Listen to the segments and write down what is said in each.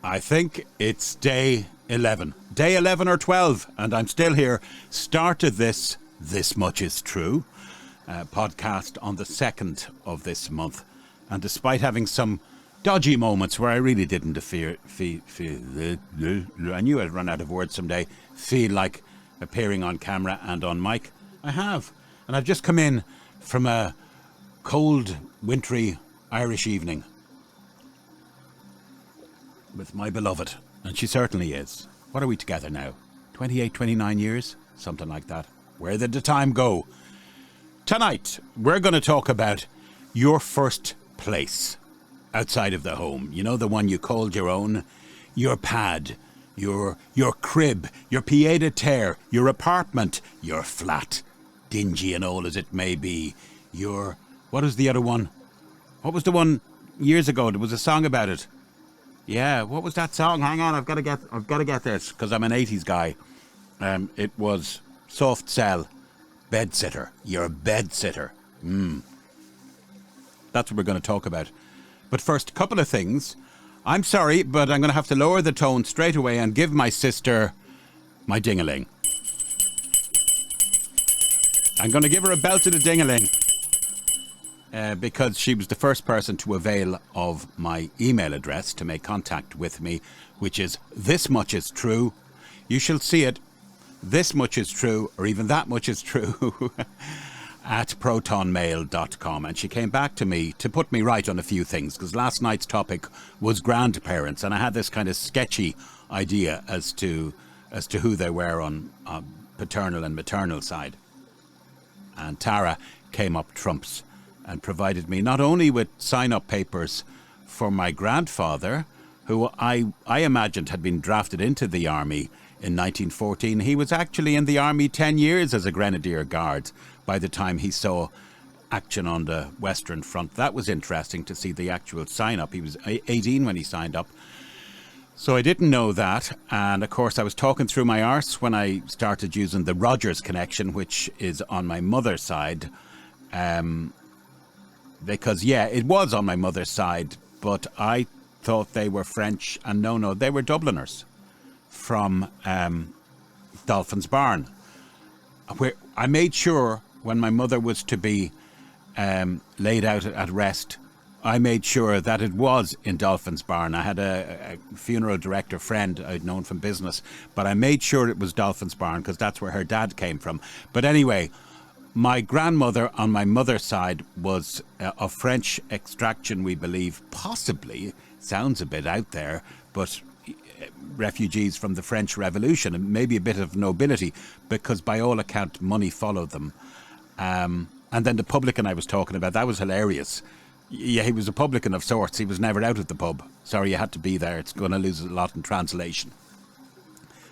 I think it's day 11. Day 11 or 12, and I'm still here. Started This Much Is True podcast on the 2nd of this month. And despite having some dodgy moments where I really didn't I knew I'd run out of words someday, feel like appearing on camera and on mic, I have. And I've just come in from a cold, wintry Irish evening with my beloved, and she certainly is. What are we together now? 28, 29 years? Something like that. Where did the time go? Tonight, we're going to talk about your first place outside of the home. You know, the one you called your own? Your pad, your crib, your pied-à-terre, your apartment, your flat, dingy and old as it may be. What is the other one? What was the one years ago? There was a song about it. Yeah, what was that song? Hang on, I've got to get this because I'm an 80s guy. It was Soft Cell, Bed Sitter. You're a bed sitter. That's what we're going to talk about. But first, a couple of things. I'm sorry, but I'm going to have to lower the tone straight away and give my sister my ding-a-ling. I'm going to give her a belt of the ding-a-ling. Because she was the first person to avail of my email address to make contact with me, which is thismuchistrue. You shall see it, thismuchistrue, or even that much is true, at protonmail.com. And she came back to me to put me right on a few things, because last night's topic was grandparents, and I had this kind of sketchy idea as to who they were on paternal and maternal side. And Tara came up trumps and provided me not only with sign-up papers for my grandfather, who I imagined had been drafted into the army in 1914. He was actually in the army 10 years as a Grenadier Guard by the time he saw action on the Western Front. That was interesting to see the actual sign-up. He was 18 when he signed up. So I didn't know that. And of course I was talking through my arse when I started using the Rogers connection, which is on my mother's side. Because, yeah, it was on my mother's side, but I thought they were French, and no, they were Dubliners from Dolphin's Barn. Where I made sure when my mother was to be laid out at rest, I made sure that it was in Dolphin's Barn. I had a funeral director friend I'd known from business, but I made sure it was Dolphin's Barn because that's where her dad came from. But anyway, my grandmother on my mother's side was of French extraction, we believe, possibly, sounds a bit out there, but refugees from the French Revolution, and maybe a bit of nobility, because by all account, money followed them. And then the publican I was talking about, that was hilarious. Yeah, he was a publican of sorts. He was never out at the pub. Sorry, you had to be there. It's going to lose a lot in translation.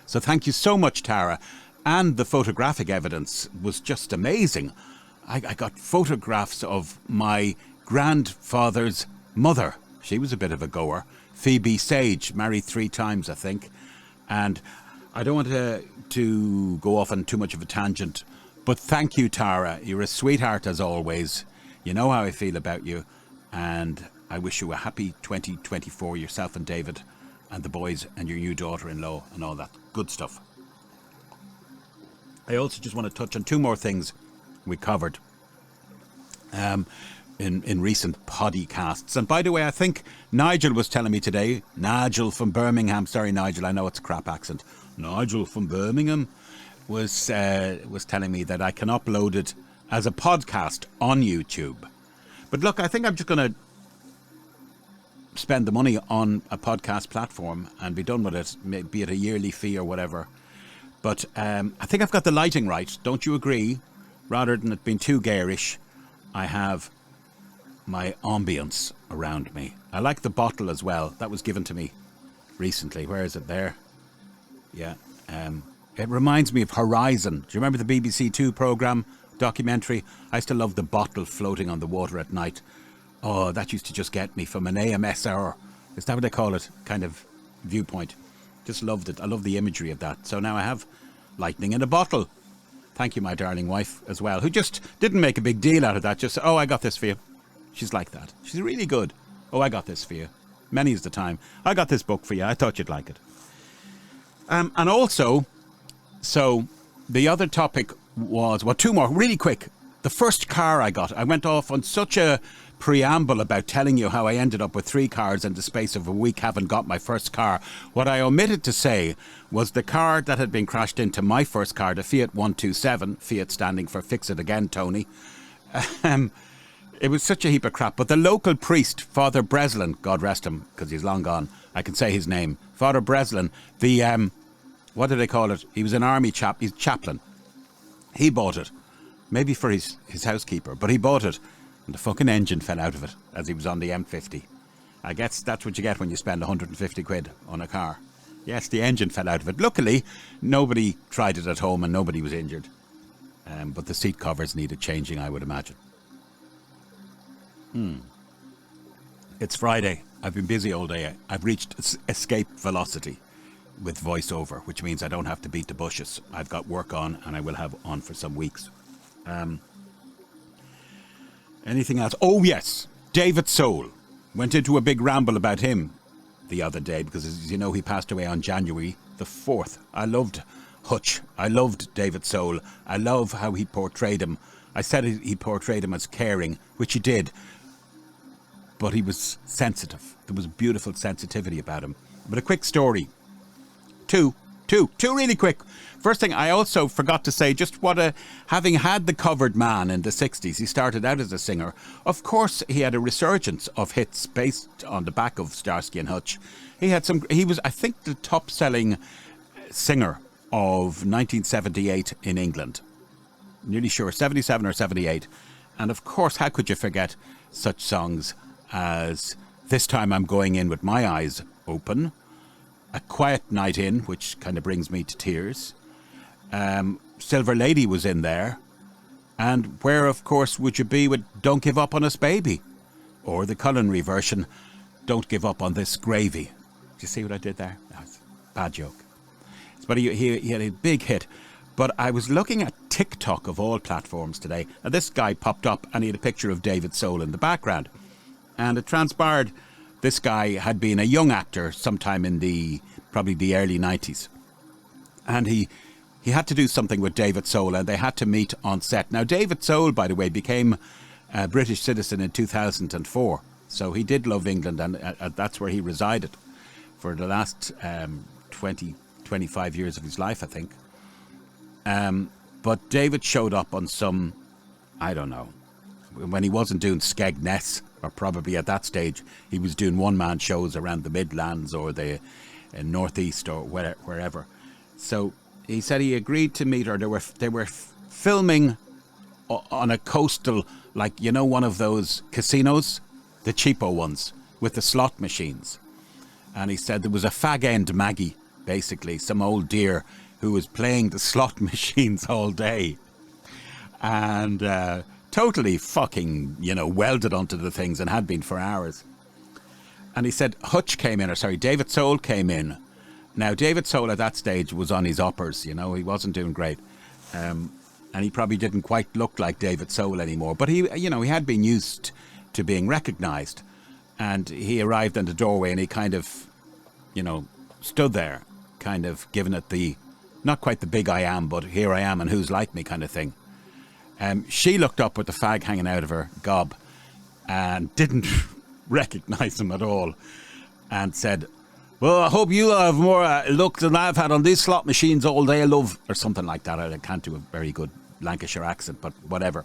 So thank you so much, Tara. And the photographic evidence was just amazing. I got photographs of my grandfather's mother. She was a bit of a goer. Phoebe Sage, married 3 times, I think. And I don't want to go off on too much of a tangent, but thank you, Tara. You're a sweetheart as always. You know how I feel about you. And I wish you a happy 2024, yourself and David and the boys and your new daughter-in-law and all that good stuff. I also just want to touch on 2 more things we covered in recent podcasts. And by the way, I think Nigel was telling me today, Nigel from Birmingham, sorry Nigel, I know it's a crap accent, Nigel from Birmingham was telling me that I can upload it as a podcast on YouTube. But look, I think I'm just going to spend the money on a podcast platform and be done with it, be it a yearly fee or whatever. But I think I've got the lighting right. Don't you agree? Rather than it being too garish, I have my ambience around me. I like the bottle as well. That was given to me recently. Where is it? There. Yeah. It reminds me of Horizon. Do you remember the BBC Two programme documentary? I used to love the bottle floating on the water at night. Oh, that used to just get me from an AMSR. Is that what they call it? Kind of viewpoint. Just loved it. I love the imagery of that. So now I have lightning in a bottle. Thank you, my darling wife, as well, who just didn't make a big deal out of that. Just, oh, I got this for you. She's like that. She's really good. Oh, I got this for you. Many's the time. I got this book for you. I thought you'd like it. And also, so the other topic was, well, two more, really quick. The first car I got, I went off on such a preamble about telling you how I ended up with 3 cars in the space of a week, haven't got my first car. What I omitted to say was the car that had been crashed into my first car, the Fiat 127, Fiat standing for Fix It Again, Tony. It was such a heap of crap. But the local priest, Father Breslin, God rest him, because he's long gone, I can say his name, Father Breslin, the, what do they call it? He was an army chap, he's chaplain. He bought it, maybe for his housekeeper, but he bought it. And the fucking engine fell out of it as he was on the M50. I guess that's what you get when you spend 150 quid on a car. Yes, the engine fell out of it. Luckily, nobody tried it at home and nobody was injured. But the seat covers needed changing, I would imagine. It's Friday. I've been busy all day. I've reached escape velocity with voiceover, which means I don't have to beat the bushes. I've got work on and I will have on for some weeks. Anything else? Oh, yes. David Soul. Went into a big ramble about him the other day because, as you know, he passed away on January the 4th. I loved Hutch. I loved David Soul. I love how he portrayed him. I said he portrayed him as caring, which he did. But he was sensitive. There was beautiful sensitivity about him. But a quick story. Two really quick. First thing, I also forgot to say just having had the covered man in the 60s, he started out as a singer. Of course, he had a resurgence of hits based on the back of Starsky and Hutch. He was, I think, the top selling singer of 1978 in England. Nearly sure, 77 or 78. And of course, how could you forget such songs as This Time I'm Going In With My Eyes Open, A Quiet Night In, which kind of brings me to tears. Silver Lady was in there. And Where, of course, Would You Be with Don't Give Up on Us, Baby? Or the culinary version, Don't Give Up on This Gravy. Do you see what I did there? That's a bad joke. But he had a big hit. But I was looking at TikTok of all platforms today, and this guy popped up and he had a picture of David Soul in the background. And it transpired this guy had been a young actor sometime in probably the early 90s. And he had to do something with David Soul and they had to meet on set. Now, David Soul, by the way, became a British citizen in 2004. So he did love England and that's where he resided for the last 25 years of his life, I think. But David showed up on some, I don't know, when he wasn't doing Skegness, or probably at that stage, he was doing one-man shows around the Midlands or the Northeast or wherever. So he said he agreed to meet her. They were filming on a coastal, like, you know, one of those casinos, the cheapo ones with the slot machines. And he said there was a fag-end Maggie, basically, some old dear who was playing the slot machines all day. And totally fucking, welded onto the things and had been for hours. And he said David Soul came in. Now, David Soul at that stage was on his uppers, he wasn't doing great. And he probably didn't quite look like David Soul anymore. But he had been used to being recognised. And he arrived in the doorway and he kind of, stood there, kind of giving it the, not quite the big I am, but here I am and who's like me kind of thing. She looked up with the fag hanging out of her gob and didn't recognise him at all and said, well, I hope you have more luck than I've had on these slot machines all day, love, or something like that. I can't do a very good Lancashire accent, but whatever.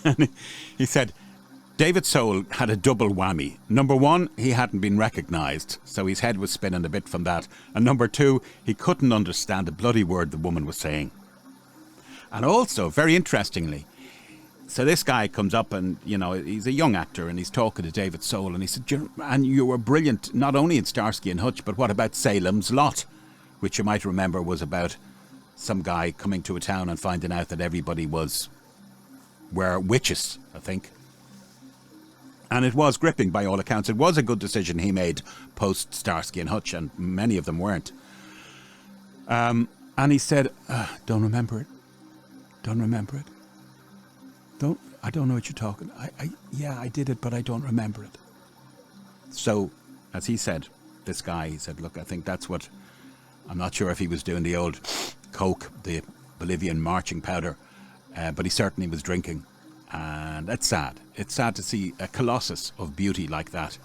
And he said, David Soul had a double whammy. Number one, he hadn't been recognised, so his head was spinning a bit from that. And number two, he couldn't understand a bloody word the woman was saying. And also, very interestingly, so this guy comes up and, he's a young actor and he's talking to David Soul and he said, and you were brilliant, not only in Starsky and Hutch, but what about Salem's Lot, which you might remember was about some guy coming to a town and finding out that everybody were witches, I think. And it was gripping by all accounts. It was a good decision he made post Starsky and Hutch, and many of them weren't. And he said, don't remember it. Don't remember it. I don't know what you're talking. Yeah, I did it, but I don't remember it. So as he said, this guy, he said, look, I think that's what, I'm not sure if he was doing the old coke, the Bolivian marching powder, but he certainly was drinking. And it's sad. It's sad to see a colossus of beauty like that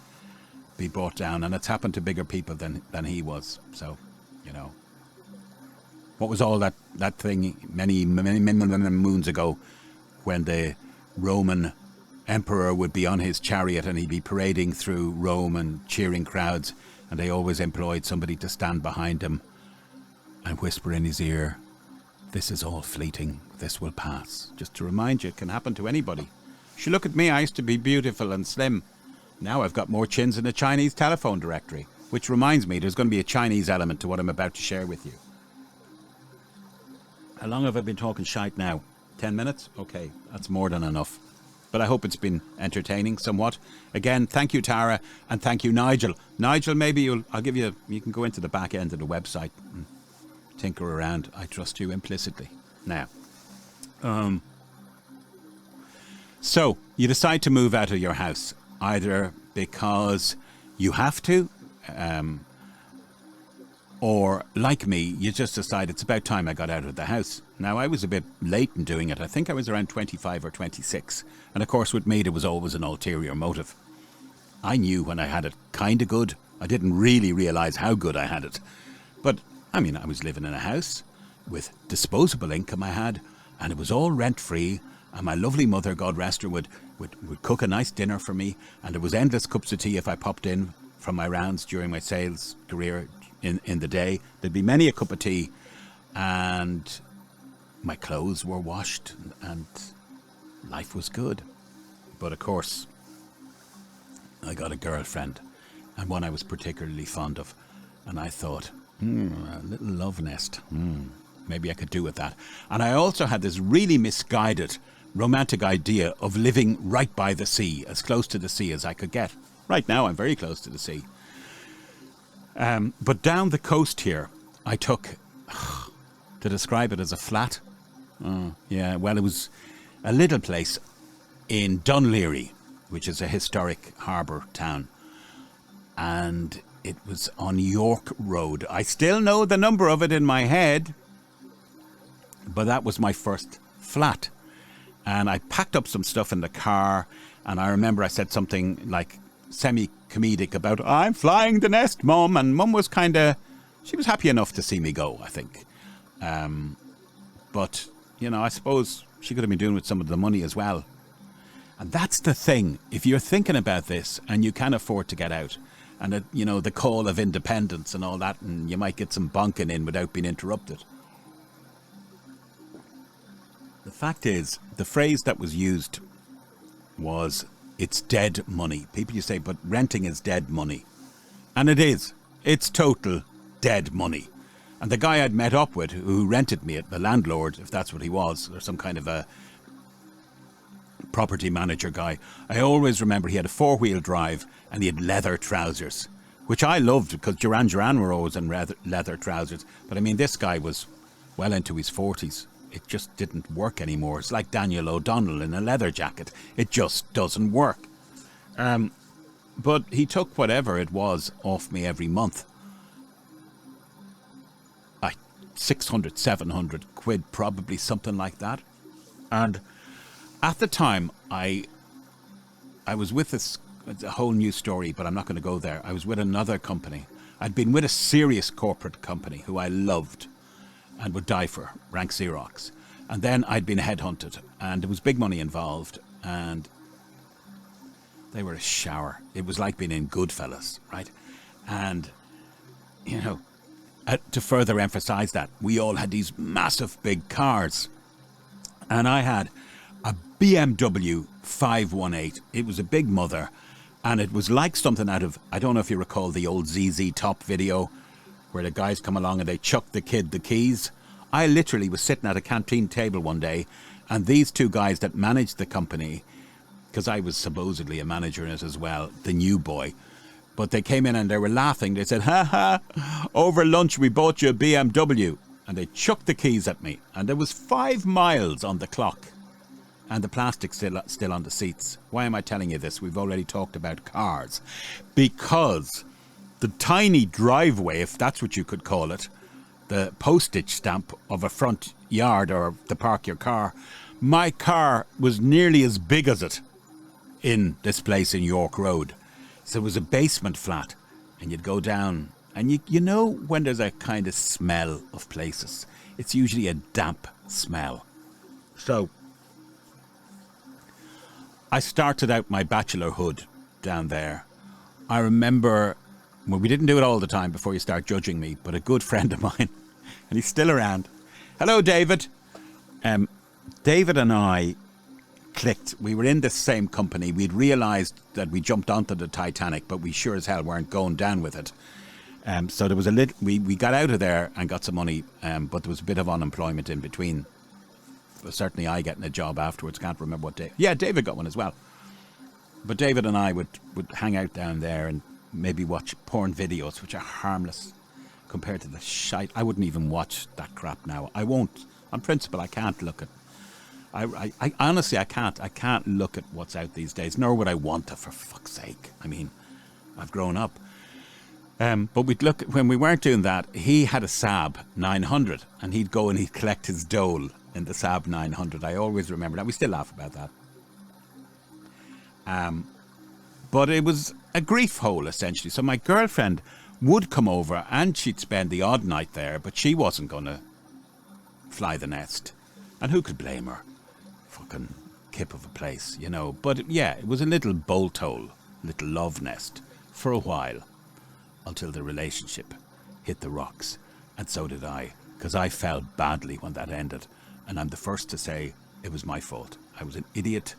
be brought down, and it's happened to bigger people than he was. So, you know, what was all that thing many moons ago when the Roman emperor would be on his chariot and he'd be parading through Rome and cheering crowds, and they always employed somebody to stand behind him and whisper in his ear, "This is all fleeting, this will pass." Just to remind you, it can happen to anybody. You look at me, I used to be beautiful and slim. Now I've got more chins than a Chinese telephone directory, which reminds me there's going to be a Chinese element to what I'm about to share with you. How long have I been talking shite now? 10 minutes? Okay, that's more than enough. But I hope it's been entertaining somewhat. Again, thank you, Tara, and thank you, Nigel. Nigel, maybe you can go into the back end of the website and tinker around. I trust you implicitly. Now, so you decide to move out of your house, either because you have to, or like me, you just decide it's about time I got out of the house. Now, I was a bit late in doing it. I think I was around 25 or 26. And of course, with me, there was always an ulterior motive. I knew when I had it kind of good. I didn't really realise how good I had it. But, I mean, I was living in a house with disposable income I had, and it was all rent-free, and my lovely mother, God rest her, would cook a nice dinner for me, and there was endless cups of tea if I popped in from my rounds during my sales career in the day. There'd be many a cup of tea, and my clothes were washed, and life was good. But of course, I got a girlfriend, and one I was particularly fond of, and I thought, a little love nest, maybe I could do with that. And I also had this really misguided romantic idea of living right by the sea, as close to the sea as I could get. Right now I'm very close to the sea. But down the coast here, I took, to describe it as a flat, it was a little place in Dunleary, which is a historic harbour town. And it was on York Road. I still know the number of it in my head, but that was my first flat. And I packed up some stuff in the car, and I remember I said something like semi-comedic about, "I'm flying the nest, Mum," and Mum was she was happy enough to see me go, I think. But, you know, I suppose she could have been doing with some of the money as well. And that's the thing. If you're thinking about this and you can afford to get out, and, the call of independence and all that, and you might get some bonking in without being interrupted. The fact is, the phrase that was used was, "It's dead money." People you say, but renting is dead money. And it is. It's total dead money. And the guy I'd met up with who rented me it, the landlord, if that's what he was, or some kind of a property manager guy, I always remember he had a 4-wheel drive and he had leather trousers, which I loved because Duran Duran were always in leather trousers. But I mean, this guy was well into his 40s. It just didn't work anymore. It's like Daniel O'Donnell in a leather jacket. It just doesn't work. But he took whatever it was off me every month. 600, 700 quid, probably, something like that. And at the time, I was with this, it's a whole new story, but I'm not going to go there. I was with another company. I'd been with a serious corporate company who I loved and would die for, Rank Xerox. And then I'd been headhunted, and there was big money involved, and they were a shower. It was like being in Goodfellas, right? And, to further emphasize that, we all had these massive big cars. And I had a BMW 518. It was a big mother, and it was like something out of, I don't know if you recall the old ZZ Top video, where the guys come along and they chuck the kid the keys. I literally was sitting at a canteen table one day, and these two guys that managed the company, because I was supposedly a manager in it as well, the new boy, but they came in and they were laughing. They said, "Ha ha, over lunch we bought you a BMW." And they chucked the keys at me, and there was 5 miles on the clock, and the plastic still on the seats. Why am I telling you this? We've already talked about cars. Because the tiny driveway, if that's what you could call it, the postage stamp of a front yard or to park your car, my car was nearly as big as it in this place in York Road. So it was a basement flat, and you'd go down, and you know when there's a kind of smell of places, it's usually a damp smell. So I started out my bachelorhood down there. I remember, well, we didn't do it all the time before you start judging me, but a good friend of mine, and he's still around. Hello, David. David and I clicked. We were in the same company. We'd realised that we jumped onto the Titanic, but we sure as hell weren't going down with it. So there was a little. We got out of there and got some money, but there was a bit of unemployment in between. Certainly, I getting a job afterwards. Can't remember what day. Yeah, David got one as well. But David and I would hang out down there and maybe watch porn videos, which are harmless compared to the shite. I wouldn't even watch that crap now. I won't. On principle, I can't look at. I honestly, I can't. I can't look at what's out these days. Nor would I want to, for fuck's sake. I mean, I've grown up. But we'd look, when we weren't doing that, he had a Saab 900, and he'd go and he'd collect his dole in the Saab 900. I always remember that. We still laugh about that. But it was a grief hole, essentially. So my girlfriend would come over and she'd spend the odd night there, but she wasn't going to fly the nest. And who could blame her? Fucking kip of a place, you know. But yeah, it was a little bolt hole, little love nest for a while, until the relationship hit the rocks. And so did I, because I felt badly when that ended. And I'm the first to say it was my fault. I was an idiot.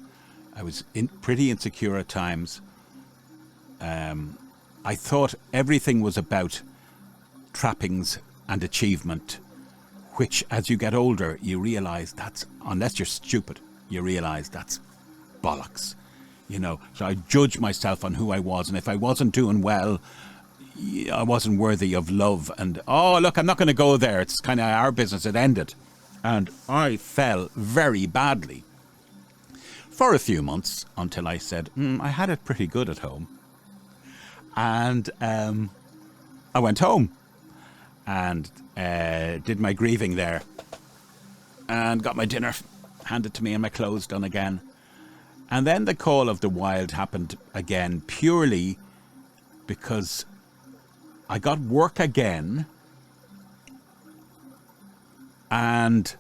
I was pretty insecure at times. I thought everything was about trappings and achievement, which as you get older, you realise that's, unless you're stupid, you realise that's bollocks. You know, so I judged myself on who I was, and if I wasn't doing well, I wasn't worthy of love. And, oh, look, I'm not going to go there. It's kind of our business. It ended. And I fell very badly for a few months until I said, I had it pretty good at home. And I went home and did my grieving there and got my dinner handed to me and my clothes done again. And then the call of the wild happened again, purely because I got work again, and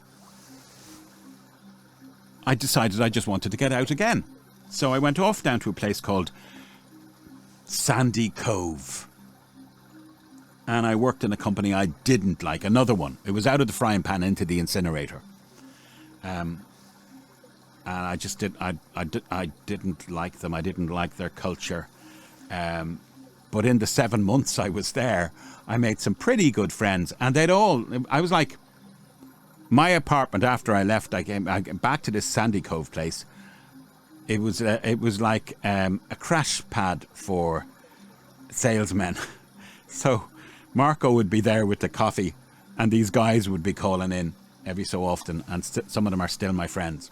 I decided I just wanted to get out again. So I went off down to a place called Sandy Cove. And I worked in a company I didn't like, another one. It was out of the frying pan into the incinerator. And I just I didn't like them. I didn't like their culture. But in the 7 months I was there, I made some pretty good friends. And I was like, my apartment after I left, I came back to this Sandy Cove place. It was like a crash pad for salesmen. So Marco would be there with the coffee, and these guys would be calling in every so often, and some of them are still my friends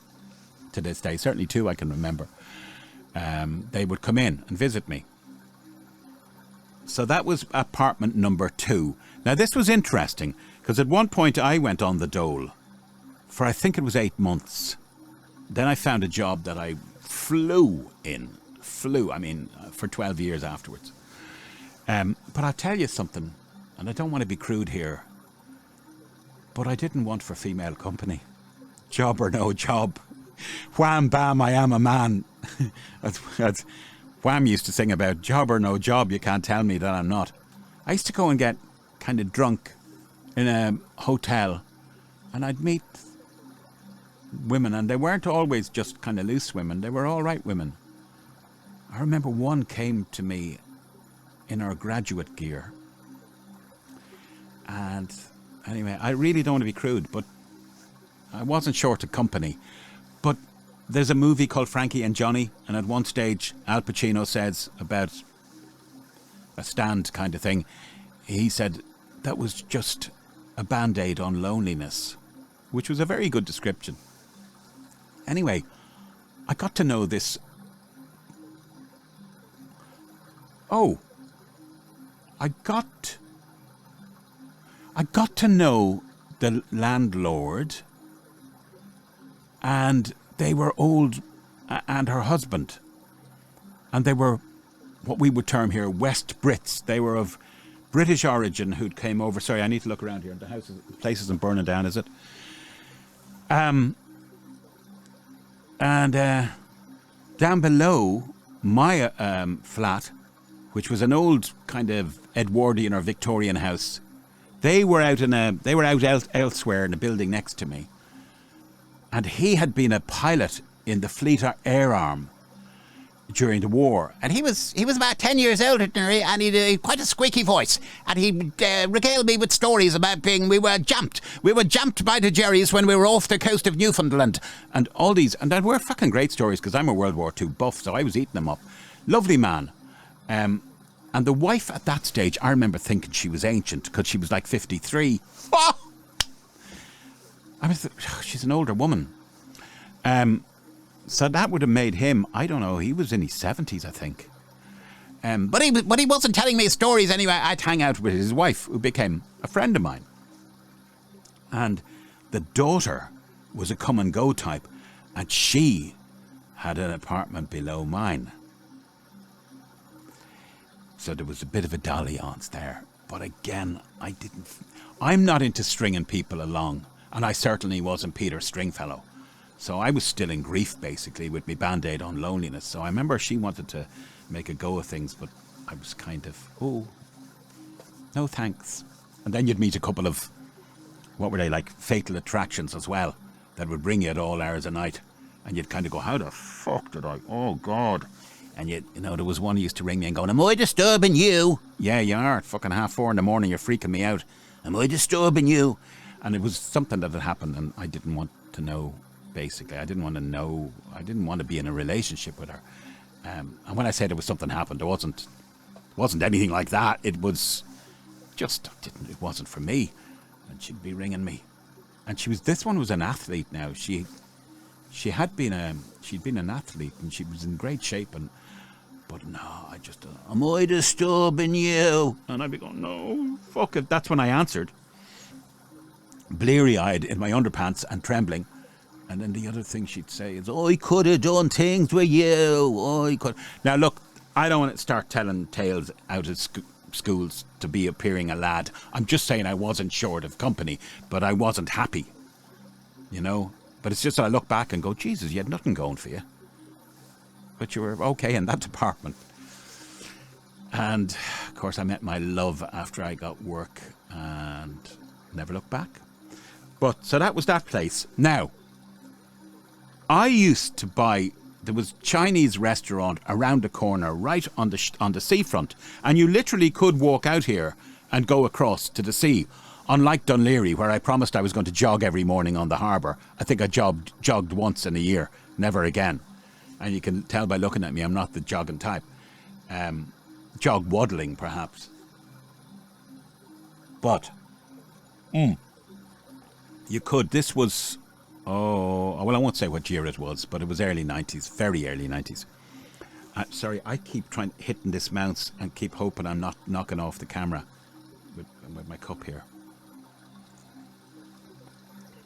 to this day. Certainly two I can remember. They would come in and visit me. So that was apartment number 2. Now this was interesting, because at one point I went on the dole for, I think it was 8 months. Then I found a job that I flew, for 12 years afterwards. But I'll tell you something, and I don't want to be crude here, but I didn't want for female company. Job or no job. Wham, bam, I am a man. that's Wham used to sing about, job or no job, you can't tell me that I'm not. I used to go and get kind of drunk in a hotel, and I'd meet women, and they weren't always just kind of loose women. They were all right women. I remember one came to me in our graduate gear. And anyway, I really don't want to be crude, but I wasn't short of company. But there's a movie called Frankie and Johnny, and at one stage Al Pacino says about a stand kind of thing. He said that was just a band-aid on loneliness, which was a very good description. Anyway, I got to know this. Oh, I got to know the landlord, and they were old, and her husband, and they were what we would term here West Brits. They were of British origin who'd came over. Sorry, I need to look around here. The place isn't burning down, is it? And down below my flat, which was an old kind of Edwardian or Victorian house, they were out elsewhere in a building next to me, and he had been a pilot in the Fleet Air Arm during the war, and he was about 10 years older than me, and he had quite a squeaky voice, and he regaled me with stories about we were jumped by the Jerrys when we were off the coast of Newfoundland, and all these, and they were fucking great stories, because I'm a World War II buff, so I was eating them up. Lovely man. And the wife at that stage, I remember thinking she was ancient, because she was like 53. Oh! She's an older woman. So that would have made him, I don't know, he was in his 70s, I think. But he wasn't telling me stories anyway. I'd hang out with his wife, who became a friend of mine. And the daughter was a come and go type, and she had an apartment below mine. So there was a bit of a dalliance there. But again, I'm not into stringing people along, and I certainly wasn't Peter Stringfellow. So I was still in grief, basically, with my Band-Aid on loneliness. So I remember she wanted to make a go of things, but I was kind of, oh, no thanks. And then you'd meet a couple of, what were they, like fatal attractions as well, that would bring you at all hours of night. And you'd kind of go, how the fuck did I, oh God. And you know, there was one who used to ring me and going, am I disturbing you? Yeah, you are. At fucking 4:30 in the morning, you're freaking me out. Am I disturbing you? And it was something that had happened, and I didn't want to know. Basically, I didn't want to know. I didn't want to be in a relationship with her. And when I said there was something happened, there wasn't anything like that. It was just it wasn't for me. And she'd be ringing me, and this one was an athlete now. She'd been an athlete, and she was in great shape. But no, I just am I disturbing you? And I'd be going, no, fuck it. That's when I answered, bleary-eyed in my underpants and trembling. And then the other thing she'd say is, I could have done things with you. I could. Now, look, I don't want to start telling tales out of schools to be appearing a lad. I'm just saying I wasn't short of company, but I wasn't happy, you know. But it's just that I look back and go, Jesus, you had nothing going for you. But you were okay in that department. And, of course, I met my love after I got work and never looked back. But, so that was that place. Now, I used to buy, there was a Chinese restaurant around the corner, right on the seafront, and you literally could walk out here and go across to the sea. Unlike Dunleary, where I promised I was going to jog every morning on the harbour, I think I jogged once in a year, never again. And you can tell by looking at me, I'm not the jogging type. Jog waddling, perhaps. But, you could, this was... Oh, well, I won't say what year it was, but it was early 90s, very early 90s. Sorry, I keep hitting this mouse and keep hoping I'm not knocking off the camera with my cup here.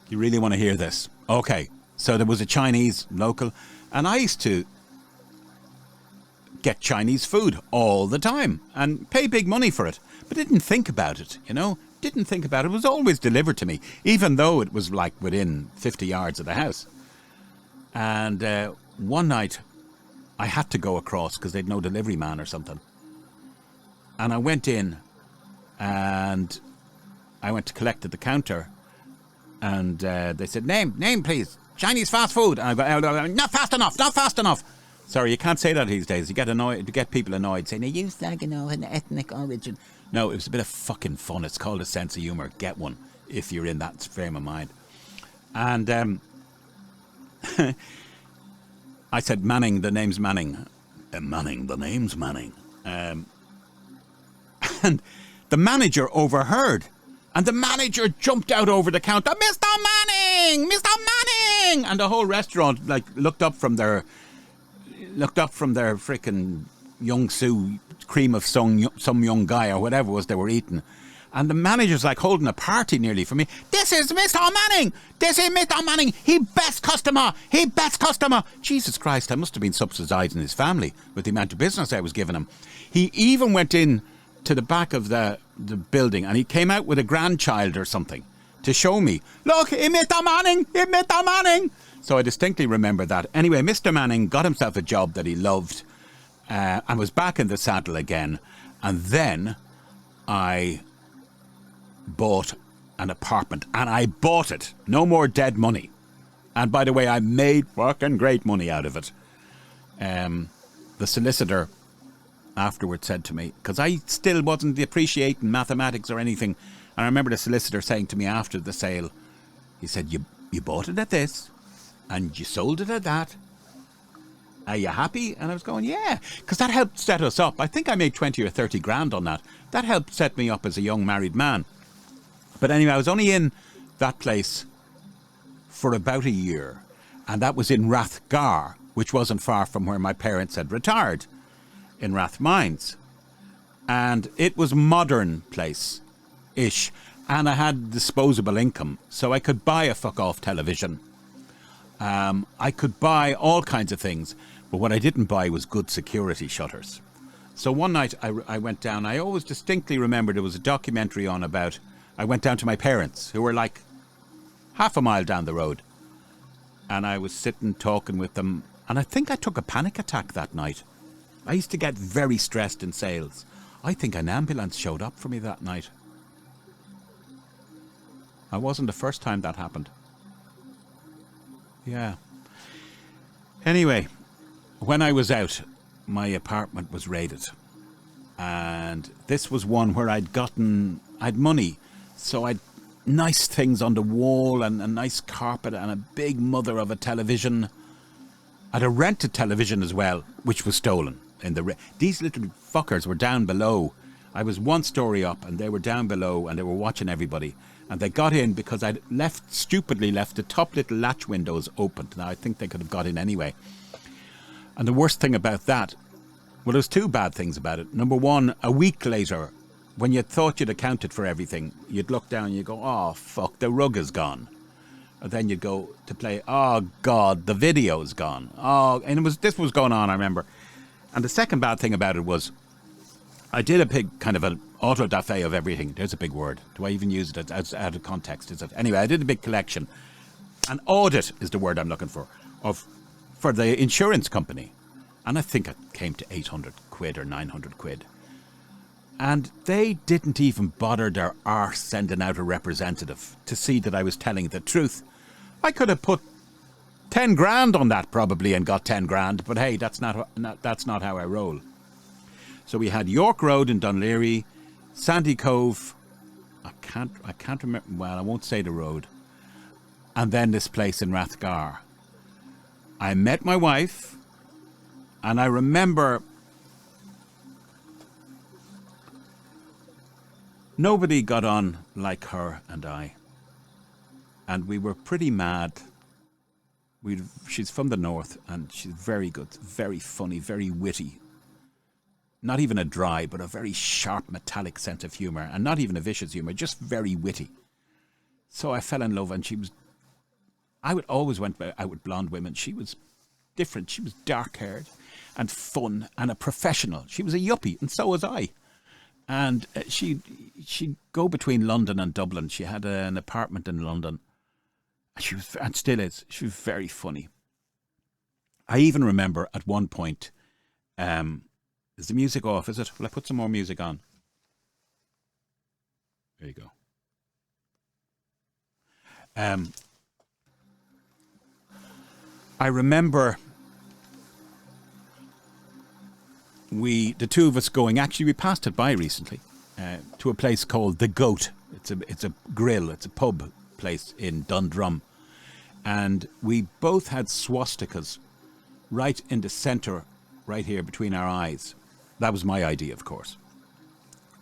You really want to hear this? Okay, so there was a Chinese local, and I used to get Chinese food all the time and pay big money for it, but didn't think about it, you know? Didn't think about it. It was always delivered to me, even though it was like within 50 yards of the house. And one night I had to go across because they'd no delivery man or something. And I went in and I went to collect at the counter, and they said, name please, Chinese fast food. And I go, not fast enough. Sorry, you can't say that these days. You get people annoyed saying, are you slagging off an ethnic origin? No, it was a bit of fucking fun. It's called a sense of humour. Get one if you're in that frame of mind. And I said, Manning, the name's Manning. Manning, the name's Manning. And the manager overheard. And the manager jumped out over the counter, Mr. Manning! Mr. Manning! And the whole restaurant looked up from their frickin' young Sue cream of some young guy or whatever it was they were eating. And the manager's like holding a party nearly for me. This is Mr. Manning. This is Mr. Manning. He best customer. He best customer. Jesus Christ, I must have been subsidising his family with the amount of business I was giving him. He even went in to the back of the building and he came out with a grandchild or something to show me, look, Mr. Manning, Mr. Manning. So I distinctly remember that. Anyway, Mr. Manning got himself a job that he loved and was back in the saddle again. And then I bought an apartment, and I bought it. No more dead money. And by the way, I made fucking great money out of it. The solicitor afterwards said to me, because I still wasn't appreciating mathematics or anything, and I remember the solicitor saying to me after the sale, he said, you bought it at this, and you sold it at that. Are you happy? And I was going, yeah, because that helped set us up. I think I made 20 or 30 grand on that. That helped set me up as a young married man. But anyway, I was only in that place for about a year, and that was in Rathgar, which wasn't far from where my parents had retired, in Rathmines. And it was a modern place-ish, and I had disposable income, so I could buy a fuck-off television. I could buy all kinds of things, but what I didn't buy was good security shutters. So one night I went down, I always distinctly remember there was a documentary on about, I went down to my parents, who were like half a mile down the road. And I was sitting talking with them. And I think I took a panic attack that night. I used to get very stressed in sales. I think an ambulance showed up for me that night. I wasn't the first time that happened. Yeah. Anyway, when I was out, my apartment was raided. And this was one where I'd money. So I'd nice things on the wall and a nice carpet and a big mother of a television. I'd a rented television as well, which was stolen. These little fuckers were down below. I was one story up and they were down below and they were watching everybody. And they got in because I'd stupidly left the top little latch windows open. Now I think they could have got in anyway. And the worst thing about that, well, there's two bad things about it. Number one, a week later, when you thought you'd accounted for everything, you'd look down and you go, oh, fuck, the rug is gone. And then you'd go to play, oh, God, the video's gone. Oh, and this was going on, I remember. And the second bad thing about it was I did a big kind of an auto-da-fe of everything. There's a big word. Do I even use it out of context? Is it? Anyway, I did a big collection. An audit is the word I'm looking for the insurance company. And I think it came to 800 quid or 900 quid. And they didn't even bother their arse sending out a representative to see that I was telling the truth. I could have put 10 grand on that probably and got 10 grand, but hey, that's not how I roll. So we had York Road in Dunleary, Sandy Cove, I can't remember, well, I won't say the road, and then this place in Rathgar. I met my wife, and I remember nobody got on like her and I. And we were pretty mad. She's from the north and she's very good, very funny, very witty. Not even a dry, but a very sharp, metallic sense of humour. And not even a vicious humour, just very witty. So I fell in love and I would always went out with blonde women. She was different. She was dark-haired and fun and a professional. She was a yuppie and so was I. And she'd go between London and Dublin. She had an apartment in London. And still is. She was very funny. I even remember at one point, is the music off, is it? Will I put some more music on? There you go. I remember the two of us going, actually we passed it by recently, to a place called The Goat. It's a grill, it's a pub place in Dundrum. And we both had swastikas right in the centre, right here between our eyes. That was my idea, of course.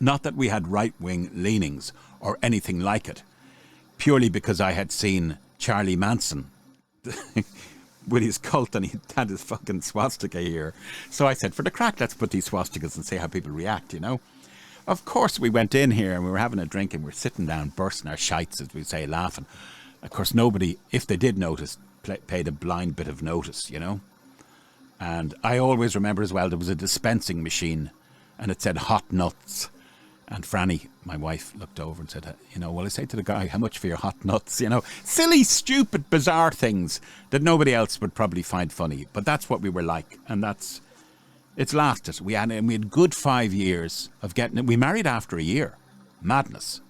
Not that we had right-wing leanings or anything like it, purely because I had seen Charlie Manson with his cult, and he had his fucking swastika here. So I said, for the crack, let's put these swastikas and see how people react, you know. Of course, we went in here and we were having a drink and we were sitting down, bursting our shites, as we say, laughing. Of course, nobody, if they did notice, paid a blind bit of notice, you know. And I always remember as well, there was a dispensing machine and it said hot nuts. And Franny, my wife, looked over and said, you know, well, I say to the guy, how much for your hot nuts? You know, silly, stupid, bizarre things that nobody else would probably find funny. But that's what we were like. And it's lasted. We had good 5 years of getting it. We married after a year. Madness.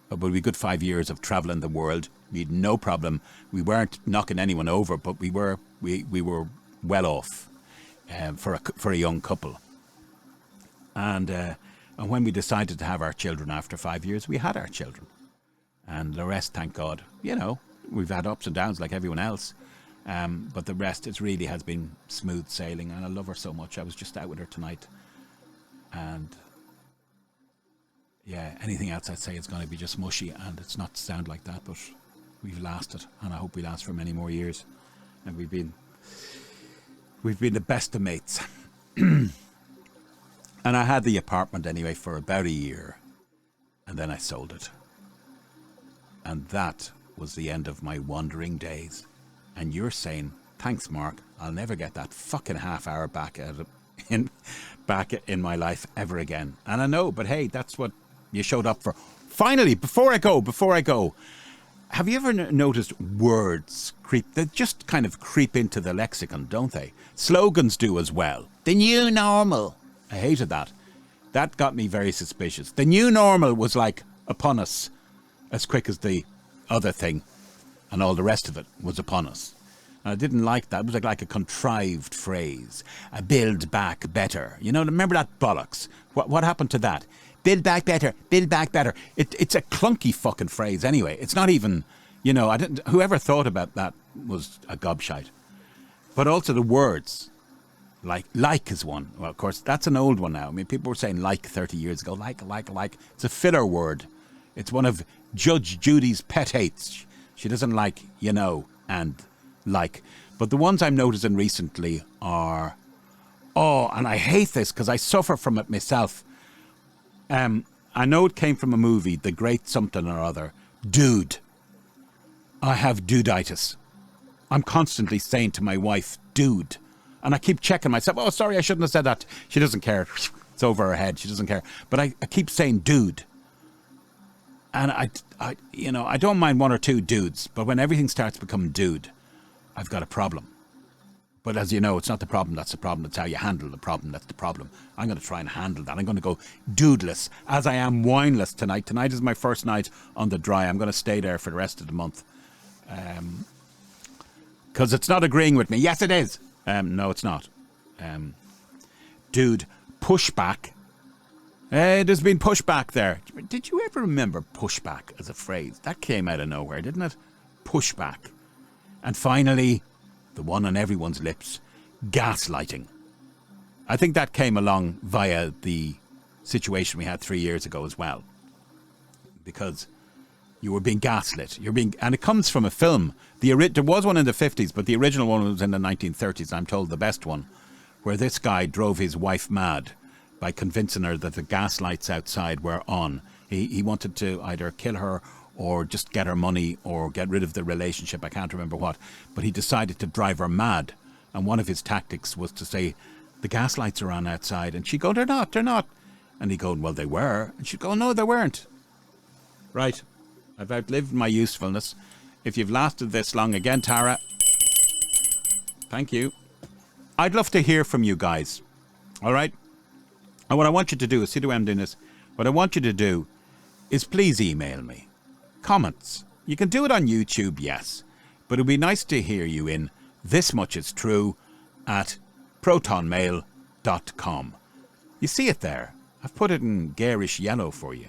But we had good 5 years of travelling the world. We had no problem. We weren't knocking anyone over, but we were well off for a young couple. And when we decided to have our children after 5 years, we had our children. And the rest, thank God, you know, we've had ups and downs like everyone else. But the rest, it really has been smooth sailing. And I love her so much. I was just out with her tonight. And yeah, anything else I'd say is going to be just mushy. And it's not to sound like that, but we've lasted. And I hope we last for many more years. And we've been the best of mates. And I had the apartment anyway for about a year. And then I sold it. And that was the end of my wandering days. And you're saying, thanks, Mark, I'll never get that fucking half hour back in my life ever again. And I know, but hey, that's what you showed up for. Finally, before I go, have you ever noticed words they just kind of creep into the lexicon, don't they? Slogans do as well. The new normal. I hated that. That got me very suspicious. The new normal was like upon us as quick as the other thing, and all the rest of it was upon us. And I didn't like that. It was like a contrived phrase. A build back better. You know, remember that bollocks? What happened to that? Build back better, build back better. It's a clunky fucking phrase anyway. It's not even, you know, whoever thought about that was a gobshite. But also the words. Like is one. Well, of course, that's an old one now. I mean, people were saying like 30 years ago. Like. It's a filler word. It's one of Judge Judy's pet hates. She doesn't like, you know, and like. But the ones I'm noticing recently are, and I hate this because I suffer from it myself. I know it came from a movie, The Great Something or Other. Dude. I have dudeitis. I'm constantly saying to my wife, dude. And I keep checking myself. Oh, sorry, I shouldn't have said that. She doesn't care. It's over her head. She doesn't care. But I keep saying dude. And I don't mind one or two dudes. But when everything starts to become dude, I've got a problem. But as you know, it's not the problem that's the problem. It's how you handle the problem that's the problem. I'm going to try and handle that. I'm going to go dudeless, as I am wineless tonight. Tonight is my first night on the dry. I'm going to stay there for the rest of the month. Because it's not agreeing with me. Yes, it is. No, it's not. Dude, pushback. There's been pushback there. Did you ever remember pushback as a phrase? That came out of nowhere, didn't it? Pushback. And finally, the one on everyone's lips, gaslighting. I think that came along via the situation we had 3 years ago as well. Because you were being gaslit. And it comes from a film. There was one in the 50s, but the original one was in the 1930s. I'm told the best one, where this guy drove his wife mad by convincing her that the gas lights outside were on. He wanted to either kill her or just get her money or get rid of the relationship. I can't remember what. But he decided to drive her mad. And one of his tactics was to say, the gas lights are on outside. And she'd go, they're not. And he'd go, well, they were. And she'd go, no, they weren't. Right. I've outlived my usefulness. If you've lasted this long again, Tara, thank you. I'd love to hear from you guys. All right? And what I want you to do is, see the way I'm doing this? What I want you to do is please email me. Comments. You can do it on YouTube, yes. But it would be nice to hear you in thismuchistrue at protonmail.com. You see it there? I've put it in garish yellow for you.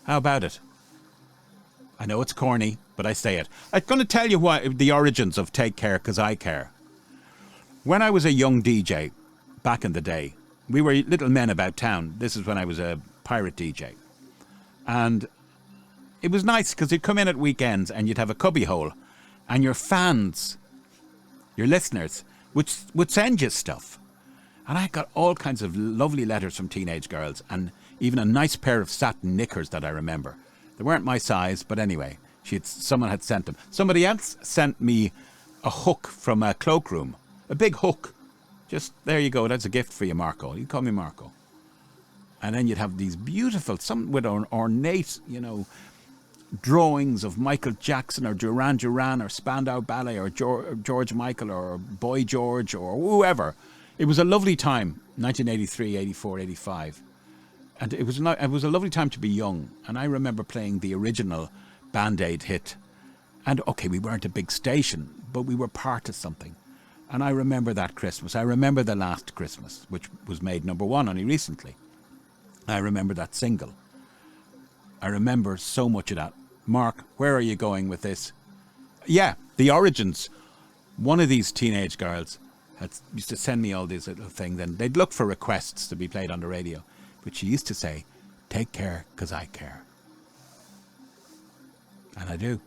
How about it? I know it's corny, but I say it. I'm going to tell you the origins of Take Care 'Cause I Care. When I was a young DJ, back in the day, we were little men about town. This is when I was a pirate DJ. And it was nice because you'd come in at weekends and you'd have a cubby hole and your fans your listeners, would send you stuff. And I got all kinds of lovely letters from teenage girls, and even a nice pair of satin knickers that I remember. They weren't my size, but anyway, someone had sent them. Somebody else sent me a hook from a cloakroom, a big hook. Just, there you go, that's a gift for you, Marco. You call me Marco. And then you'd have these beautiful, some with ornate, drawings of Michael Jackson or Duran Duran or Spandau Ballet or George Michael or Boy George or whoever. It was a lovely time, 1983, 84, 85. And it was a lovely time to be young. And I remember playing the original Band-Aid hit. And okay, we weren't a big station, but we were part of something. And I remember that Christmas. I remember The Last Christmas, which was made number one only recently. I remember that single. I remember so much of that. Mark, where are you going with this? Yeah, the origins. One of these teenage girls used to send me all these little things, and they'd look for requests to be played on the radio. But she used to say, take care, 'cause I care. And I do.